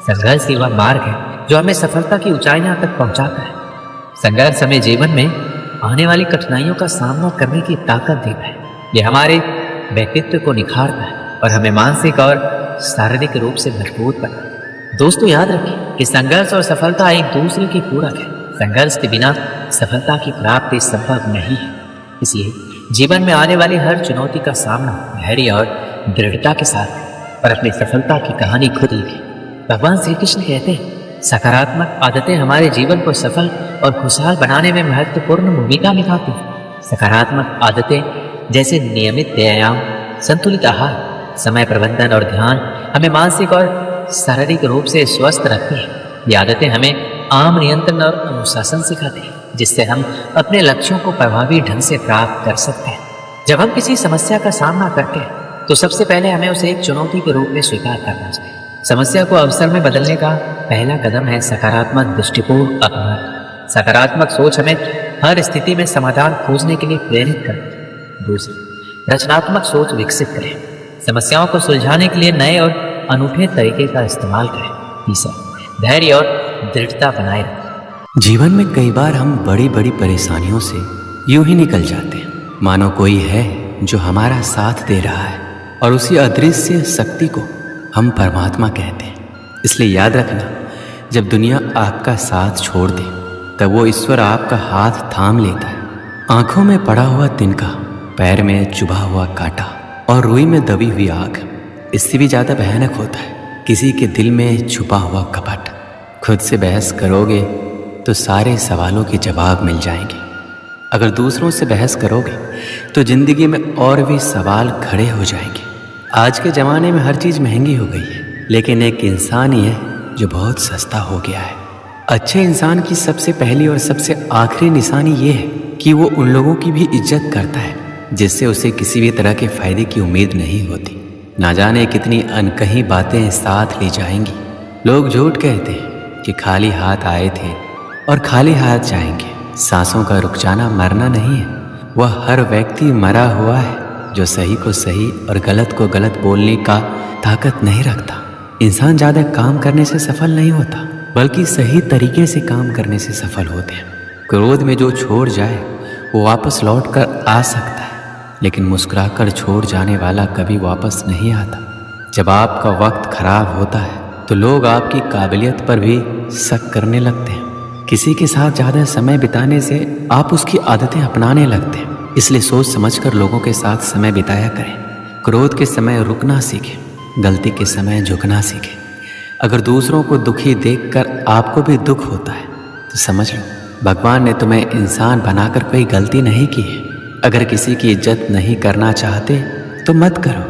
संघर्ष ही वह मार्ग है जो हमें सफलता की ऊंचाइयों तक पहुंचाता है। संघर्ष हमें जीवन में आने वाली कठिनाइयों का सामना करने की ताकत देता है। यह हमारे व्यक्तित्व को निखारता है और हमें मानसिक और शारीरिक रूप से मजबूत बनाता है। दोस्तों, याद रखें कि संघर्ष और सफलता एक दूसरे के पूरक है। संघर्ष के बिना सफलता की प्राप्ति संभव नहीं है। इसलिए जीवन में आने वाली हर चुनौती का सामना धैर्य और दृढ़ता के साथ और अपनी सफलता की कहानी खुद लिखें। भगवान श्री कृष्ण कहते हैं, सकारात्मक आदतें हमारे जीवन को सफल और खुशहाल बनाने में महत्वपूर्ण भूमिका निभाती हैं। सकारात्मक आदतें जैसे नियमित व्यायाम, संतुलित आहार, समय प्रबंधन और ध्यान हमें मानसिक और शारीरिक रूप से स्वस्थ रखती हैं। ये आदतें हमें आम नियंत्रण और अनुशासन सिखाती हैं, जिससे हम अपने लक्ष्यों को प्रभावी ढंग से प्राप्त कर सकते हैं। जब हम किसी समस्या का सामना करते हैं तो सबसे पहले हमें उसे एक चुनौती के रूप में स्वीकार करना चाहिए। समस्या को अवसर में बदलने का पहला कदम है सकारात्मक दृष्टिकोण अपनाना। सकारात्मक सोच हमें हर स्थिति में समाधान खोजने के लिए प्रेरित करती है। दूसरी, रचनात्मक सोच विकसित करें। समस्याओं को सुलझाने के लिए नए और अनूठे तरीके का इस्तेमाल करें। तीसरा, धैर्य और दृढ़ता बनाए रखें। जीवन में कई बार हम बड़ी बड़ी परेशानियों से यूं ही निकल जाते हैं, मानो कोई है जो हमारा साथ दे रहा है और उसी अदृश्य शक्ति को हम परमात्मा कहते हैं। इसलिए याद रखना, जब दुनिया आपका साथ छोड़ दे तब वो ईश्वर आपका हाथ थाम लेता है। आंखों में पड़ा हुआ तिनका, पैर में चुभा हुआ कांटा और रुई में दबी हुई आग इससे भी ज़्यादा भयानक होता है किसी के दिल में छुपा हुआ कपट। खुद से बहस करोगे तो सारे सवालों के जवाब मिल जाएंगे। अगर दूसरों से बहस करोगे तो ज़िंदगी में और भी सवाल खड़े हो जाएंगे। आज के ज़माने में हर चीज़ महंगी हो गई है, लेकिन एक इंसान ही है जो बहुत सस्ता हो गया है। अच्छे इंसान की सबसे पहली और सबसे आखिरी निशानी ये है कि वो उन लोगों की भी इज्जत करता है जिससे उसे किसी भी तरह के फ़ायदे की उम्मीद नहीं होती। ना जाने कितनी अनकही बातें साथ ली जाएंगी। लोग झूठ कहते हैं कि खाली हाथ आए थे और खाली हाथ जाएंगे। सांसों का रुक जाना मरना नहीं है, वह हर व्यक्ति मरा हुआ है जो सही को सही और गलत को गलत बोलने का ताकत नहीं रखता। इंसान ज़्यादा काम करने से सफल नहीं होता, बल्कि सही तरीके से काम करने से सफल होते हैं। क्रोध में जो छोड़ जाए वो वापस लौट कर आ सकता है, लेकिन मुस्कुराकर छोड़ जाने वाला कभी वापस नहीं आता। जब आपका वक्त खराब होता है तो लोग आपकी काबिलियत पर भी शक करने लगते हैं। किसी के साथ ज़्यादा समय बिताने से आप उसकी आदतें अपनाने लगते हैं। इसलिए सोच समझकर लोगों के साथ समय बिताया करें। क्रोध के समय रुकना सीखें, गलती के समय झुकना सीखें। अगर दूसरों को दुखी देखकर आपको भी दुख होता है तो समझ लो भगवान ने तुम्हें इंसान बनाकर कोई गलती नहीं की है। अगर किसी की इज्जत नहीं करना चाहते तो मत करो,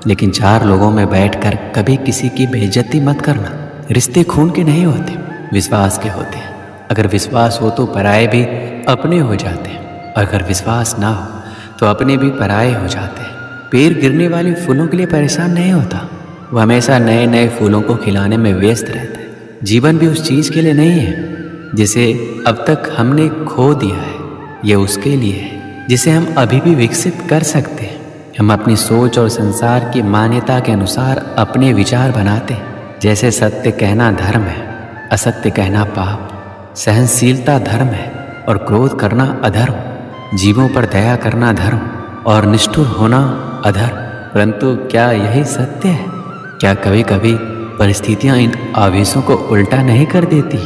लेकिन चार लोगों में बैठकर कभी किसी की बेइज्जती मत करना। रिश्ते खून के नहीं होते, विश्वास के होते हैं। अगर विश्वास हो तो पराये भी अपने हो जाते हैं, और अगर विश्वास ना हो तो अपने भी पराये हो जाते हैं। पेड़ गिरने वाले फूलों के लिए परेशान नहीं होता, वो हमेशा नए नए फूलों को खिलाने में व्यस्त रहता है। जीवन भी उस चीज़ के लिए नहीं है जिसे अब तक हमने खो दिया है, ये उसके लिए है जिसे हम अभी भी विकसित कर सकते हैं। हम अपनी सोच और संसार की मान्यता के अनुसार अपने विचार बनाते हैं। जैसे सत्य कहना धर्म है, असत्य कहना पाप, सहनशीलता धर्म है और क्रोध करना अधर्म, जीवों पर दया करना धर्म और निष्ठुर होना अधर्म। परंतु क्या यही सत्य है? क्या कभी कभी परिस्थितियां इन आवेशों को उल्टा नहीं कर देती?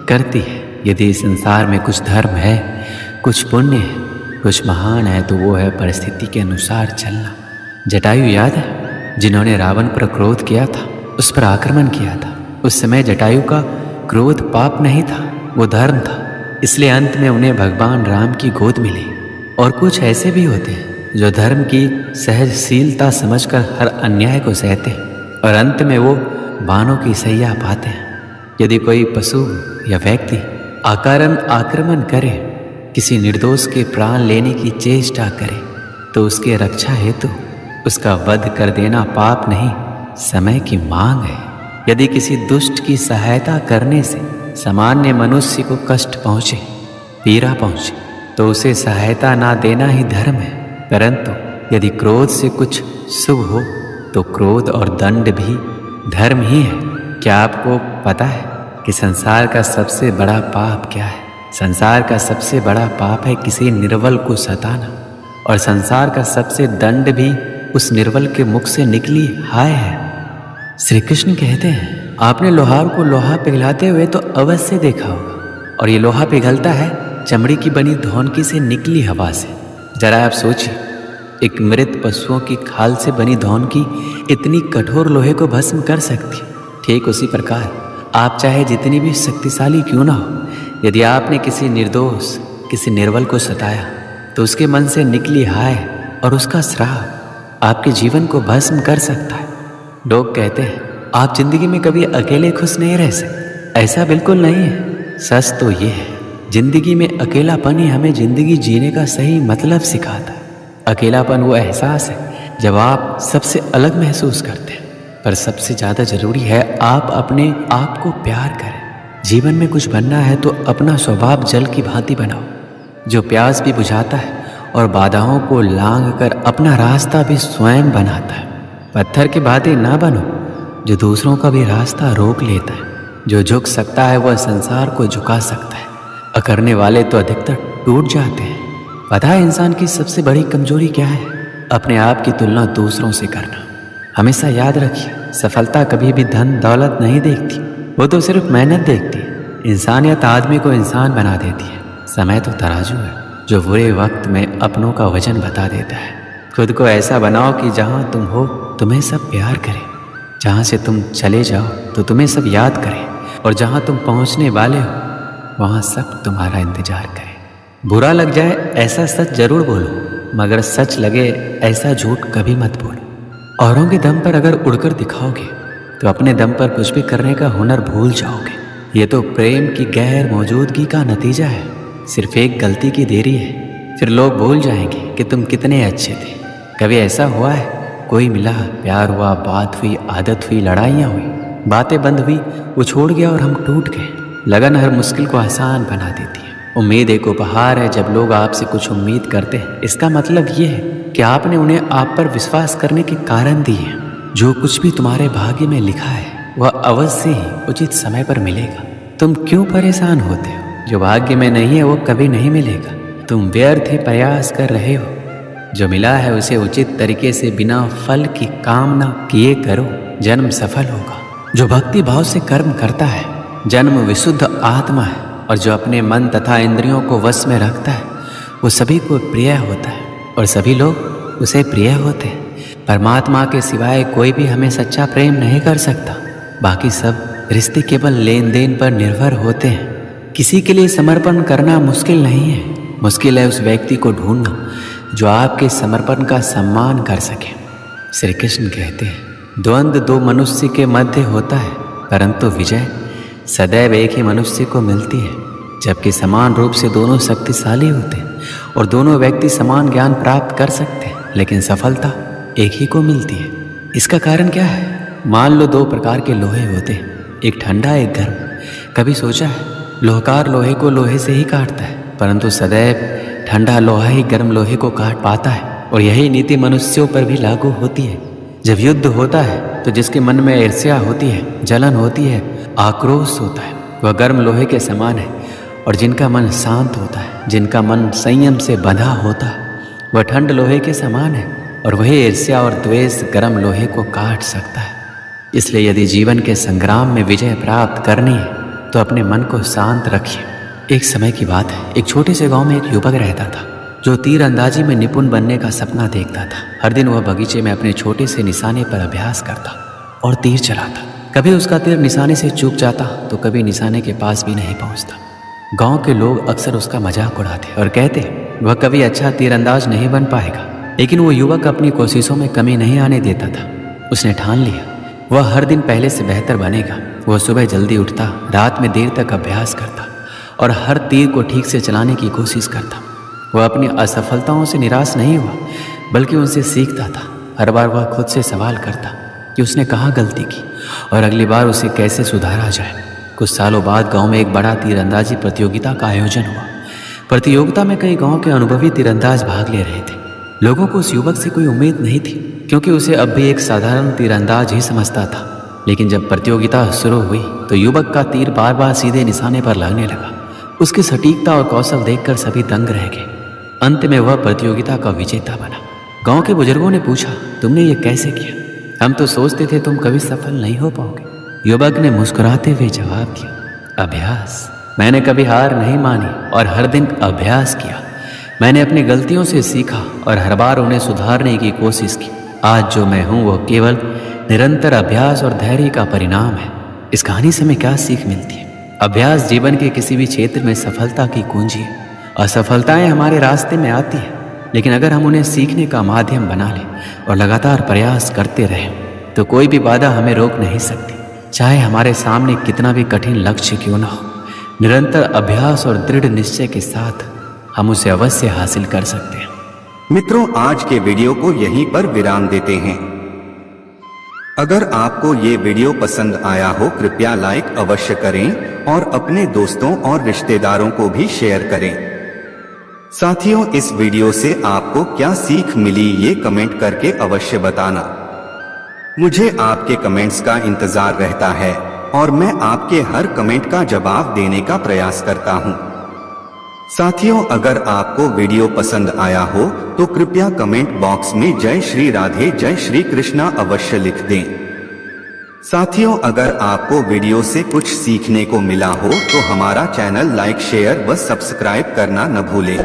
करती है। यदि इस संसार में कुछ धर्म है, कुछ पुण्य है, कुछ महान है, तो वो है परिस्थिति के अनुसार चलना। जटायु याद है जिन्होंने रावण पर क्रोध किया था? उस पर आक्रमण किया था। उस समय जटायु का क्रोध पाप नहीं था, वो धर्म था। इसलिए अंत में उन्हें भगवान राम की गोद मिली। और कुछ ऐसे भी होते हैं जो धर्म की सहजशीलता समझकर हर अन्याय को सहते हैं और अंत में वो बाणों की सैया पाते हैं। यदि कोई पशु या व्यक्ति अकारण आक्रमण करे, किसी निर्दोष के प्राण लेने की चेष्टा करे, तो उसके रक्षा हेतु उसका वध कर देना पाप नहीं, समय की मांग है। यदि किसी दुष्ट की सहायता करने से सामान्य मनुष्य को कष्ट पहुँचे, पीड़ा पहुँचे, तो उसे सहायता ना देना ही धर्म है। परंतु यदि क्रोध से कुछ शुभ हो तो क्रोध और दंड भी धर्म ही है। क्या आपको पता है कि संसार का सबसे बड़ा पाप क्या है? संसार का सबसे बड़ा पाप है किसी निर्बल को सताना, और संसार का सबसे दंड भी उस निर्बल के मुख से निकली हाय है। श्री कृष्ण कहते हैं, आपने लोहार को लोहा पिघलाते हुए तो अवश्य देखा होगा, और ये लोहा पिघलता है चमड़ी की बनी धौनकी से निकली हवा से। जरा आप सोचिए, एक मृत पशुओं की खाल से बनी धौनकी इतनी कठोर लोहे को भस्म कर सकती। ठीक उसी प्रकार आप चाहे जितनी भी शक्तिशाली क्यों ना हो, यदि आपने किसी निर्दोष, किसी निर्बल को सताया, तो उसके मन से निकली हाय और उसका श्राप आपके जीवन को भस्म कर सकता है। लोग कहते हैं आप जिंदगी में कभी अकेले खुश नहीं रह सकते। ऐसा बिल्कुल नहीं है। सच तो ये है, जिंदगी में अकेलापन ही हमें जिंदगी जीने का सही मतलब सिखाता है। अकेलापन वो एहसास है जब आप सबसे अलग महसूस करते हैं। पर सबसे ज़्यादा ज़रूरी है आप अपने आप को प्यार करें। जीवन में कुछ बनना है तो अपना स्वभाव जल की भांति बनाओ, जो प्यास भी बुझाता है और बाधाओं को लांघ कर अपना रास्ता भी स्वयं बनाता है। पत्थर की भांति ना बनो जो दूसरों का भी रास्ता रोक लेता है। जो झुक सकता है वह संसार को झुका सकता है। अकड़ने वाले तो अधिकतर टूट जाते हैं। पता है इंसान की सबसे बड़ी कमजोरी क्या है? अपने आप की तुलना दूसरों से करना। हमेशा याद रखिए, सफलता कभी भी धन दौलत नहीं देखती, वो तो सिर्फ मेहनत देखती है। इंसानियत आदमी को इंसान बना देती है। समय तो तराजू है जो बुरे वक्त में अपनों का वजन बता देता है। खुद को ऐसा बनाओ कि जहाँ तुम हो तुम्हें सब प्यार करें, जहाँ से तुम चले जाओ तो तुम्हें सब याद करें, और जहाँ तुम पहुँचने वाले हो वहाँ सब तुम्हारा इंतजार करें। बुरा लग जाए ऐसा सच जरूर बोलो, मगर सच लगे ऐसा झूठ कभी मत बोलो। औरों के दम पर अगर उड़कर दिखाओगे तो अपने दम पर कुछ भी करने का हुनर भूल जाओगे। ये तो प्रेम की गैर मौजूदगी का नतीजा है। सिर्फ एक गलती की देरी है, फिर लोग भूल जाएंगे कि तुम कितने अच्छे थे। कभी ऐसा हुआ है, कोई मिला, प्यार हुआ, बात हुई, आदत हुई, लड़ाइयाँ हुई, बातें बंद हुई, वो छोड़ गया और हम टूट गए। लगन हर मुश्किल को आसान बना देती है। उम्मीद एक उपहार है। जब लोग आपसे कुछ उम्मीद करते हैं, इसका मतलब ये है कि आपने उन्हें आप पर विश्वास करने के कारण दिए हैं। जो कुछ भी तुम्हारे भाग्य में लिखा है वह अवश्य ही उचित समय पर मिलेगा। तुम क्यों परेशान होते हो? जो भाग्य में नहीं है वो कभी नहीं मिलेगा। तुम व्यर्थ ही प्रयास कर रहे हो। जो मिला है उसे उचित तरीके से बिना फल की कामना किए करो, जन्म सफल होगा। जो भक्ति भाव से कर्म करता है जन्म विशुद्ध आत्मा है, और जो अपने मन तथा इंद्रियों को वश में रखता है वो सभी को प्रिय होता है और सभी लोग उसे प्रिय होते हैं। परमात्मा के सिवाय कोई भी हमें सच्चा प्रेम नहीं कर सकता। बाकी सब रिश्ते केवल लेन देन पर निर्भर होते हैं। किसी के लिए समर्पण करना मुश्किल नहीं है, मुश्किल है उस व्यक्ति को ढूंढना जो आपके समर्पण का सम्मान कर सके। श्री कृष्ण कहते हैं, द्वंद्व दो मनुष्य के मध्य होता है, परंतु विजय सदैव एक ही मनुष्य को मिलती है। जबकि समान रूप से दोनों शक्तिशाली होते हैं और दोनों व्यक्ति समान ज्ञान प्राप्त कर सकते हैं, लेकिन सफलता एक ही को मिलती है। इसका कारण क्या है? मान लो दो प्रकार के लोहे होते हैं, एक ठंडा एक गर्म। कभी सोचा है लोहकार लोहे को लोहे से ही काटता है, परंतु सदैव ठंडा लोहा ही गर्म लोहे को काट पाता है। और यही नीति मनुष्यों पर भी लागू होती है। जब युद्ध होता है तो जिसके मन में ईर्ष्या होती है, जलन होती है, आक्रोश होता है, वह गर्म लोहे के समान है। और जिनका मन शांत होता है, जिनका मन संयम से बंधा होता है, वह ठंड लोहे के समान है। और वही ईर्ष्या और द्वेष गर्म लोहे को काट सकता है। इसलिए यदि जीवन के संग्राम में विजय प्राप्त करनी है तो अपने मन को शांत रखिए। एक समय की बात है, एक छोटे से गांव में एक युवक रहता था जो तीर अंदाजी में निपुण बनने का सपना देखता था। हर दिन वह बगीचे में अपने छोटे से निशाने पर अभ्यास करता और तीर चलाता। कभी उसका तीर निशाने से चूक जाता तो कभी निशाने के पास भी नहीं पहुंचता। गांव के लोग अक्सर उसका मजाक उड़ाते और कहते वह कभी अच्छा तीरंदाज नहीं बन पाएगा, लेकिन वो युवक अपनी कोशिशों में कमी नहीं आने देता था। उसने ठान लिया वह हर दिन पहले से बेहतर बनेगा। वह सुबह जल्दी उठता, रात में देर तक अभ्यास करता और हर तीर को ठीक से चलाने की कोशिश करता। वह अपनी असफलताओं से निराश नहीं हुआ, बल्कि उनसे सीखता था। हर बार वह खुद से सवाल करता कि उसने कहाँ गलती की और अगली बार उसे कैसे सुधारा जाए। कुछ सालों बाद गांव में एक बड़ा तीरंदाजी प्रतियोगिता का आयोजन हुआ। प्रतियोगिता में कई गांव के अनुभवी तीरंदाज भाग ले रहे थे। लोगों को उस युवक से कोई उम्मीद नहीं थी, क्योंकि उसे अब भी एक साधारण तीरंदाज ही समझता था। लेकिन जब प्रतियोगिता शुरू हुई तो युवक का तीर बार बार सीधे निशाने पर लगने लगा। उसकी सटीकता और कौशल देखकर सभी दंग रह गए। अंत में वह प्रतियोगिता का विजेता बना। गांव के बुजुर्गों ने पूछा, तुमने ये कैसे किया? हम तो सोचते थे तुम कभी सफल नहीं हो पाओगे। युवक ने मुस्कुराते हुए जवाब दिया, अभ्यास। मैंने कभी हार नहीं मानी और हर दिन अभ्यास किया। मैंने अपनी गलतियों से सीखा और हर बार उन्हें सुधारने की कोशिश की। आज जो मैं हूँ वो केवल निरंतर अभ्यास और धैर्य का परिणाम है। इस कहानी से हमें क्या सीख मिलती है? अभ्यास जीवन के किसी भी क्षेत्र में सफलता की कुंजी है। असफलताएं हमारे रास्ते में आती हैं, लेकिन अगर हम उन्हें सीखने का माध्यम बना लें और लगातार प्रयास करते रहें तो कोई भी बाधा हमें रोक नहीं सकती। चाहे हमारे सामने कितना भी कठिन लक्ष्य क्यों न हो, निरंतर अभ्यास और दृढ़ निश्चय के साथ हम उसे अवश्य हासिल कर सकते हैं। मित्रों, आज के वीडियो को यहीं पर विराम देते हैं। अगर आपको ये वीडियो पसंद आया हो कृपया लाइक अवश्य करें और अपने दोस्तों और रिश्तेदारों को भी शेयर करें। साथियों, इस वीडियो से आपको क्या सीख मिली ये कमेंट करके अवश्य बताना। मुझे आपके कमेंट्स का इंतजार रहता है और मैं आपके हर कमेंट का जवाब देने का प्रयास करता हूँ। साथियों, अगर आपको वीडियो पसंद आया हो तो कृपया कमेंट बॉक्स में जय श्री राधे जय श्री कृष्णा अवश्य लिख दें। साथियों, अगर आपको वीडियो से कुछ सीखने को मिला हो तो हमारा चैनल लाइक, शेयर व सब्सक्राइब करना न भूलें।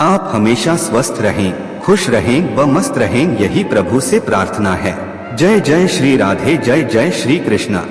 आप हमेशा स्वस्थ रहें, खुश रहें व मस्त रहें, यही प्रभु से प्रार्थना है। जय जय श्री राधे जय जय श्री कृष्णा।